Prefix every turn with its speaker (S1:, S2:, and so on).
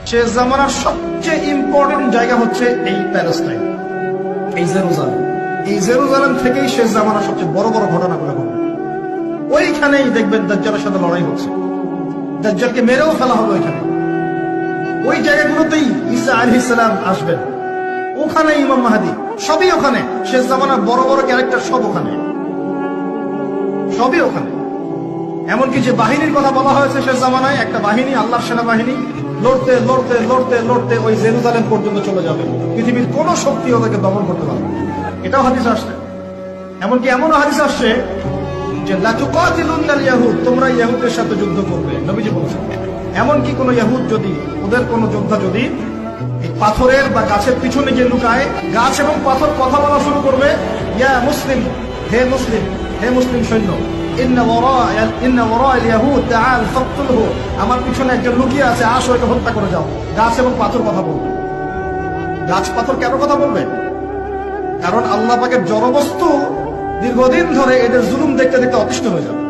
S1: শেষ জামানার সবচেয়ে ইম্পর্টেন্ট জায়গা হচ্ছে এই প্যালেস্টাইন, এই জেরুজালেম। এই জেরুজালেম থেকেই শেষ জামানার সবচেয়ে বড় বড় ঘটনাগুলো ঘটবে। ওইখানেই দেখবেন দাজ্জালের সাথে লড়াই হচ্ছে, দাজ্জালকে মেরেও ফেলা হবে ওইখানে। ওই জায়গাগুলোতেই ঈসা আলাইহিস সালাম আসবেন, ওখানে ইমাম মাহদী, সবই ওখানে। শেষ জামানার বড় বড় ক্যারেক্টার সব ওখানে, সবই ওখানে। এমনকি যে বাহিনীর কথা বলা হয়েছে শেষ জামানায়, একটা বাহিনী, আল্লাহর সেনাবাহিনী, লড়তে লড়তে লড়তে লড়তে ওই জেরুজালেম পর্যন্ত চলে যাবে। পৃথিবীর কোন শক্তি ওদেরকে দমন করতে পারবে, এটাও হাদিস আসছে। এমনকি এমনও হাদিস আসছে যে লা তুকাতিলুনাল ইয়াহুদ, তোমরা ইহুদের সাথে যুদ্ধ করবে, নবীজি বলেছেন। এমনকি কোন ইহুদ যদি, ওদের কোন যোদ্ধা যদি এই পাথরের বা গাছের পিছনে গিয়ে লুকায়, গাছ এবং পাথর কথা বলা শুরু করবে, ইয়া মুসলিম, হে মুসলিম, হে মুসলিম সৈন্য, ইন্না ওয়ারা'আল ইয়াহুদ তাআল ফাকতুলহু, আমার পিছনে একজন লুকিয়ে আছে, আসো একে হত্যা করে যাও। গাছ এবং পাথর কথা বলবে। গাছ পাথর কেন কথা বলবে? কারণ আল্লাহ পাকের জড়বস্তু দীর্ঘদিন ধরে এদের জুলুম দেখতে দেখতে অতিষ্ঠ হয়ে যাবে।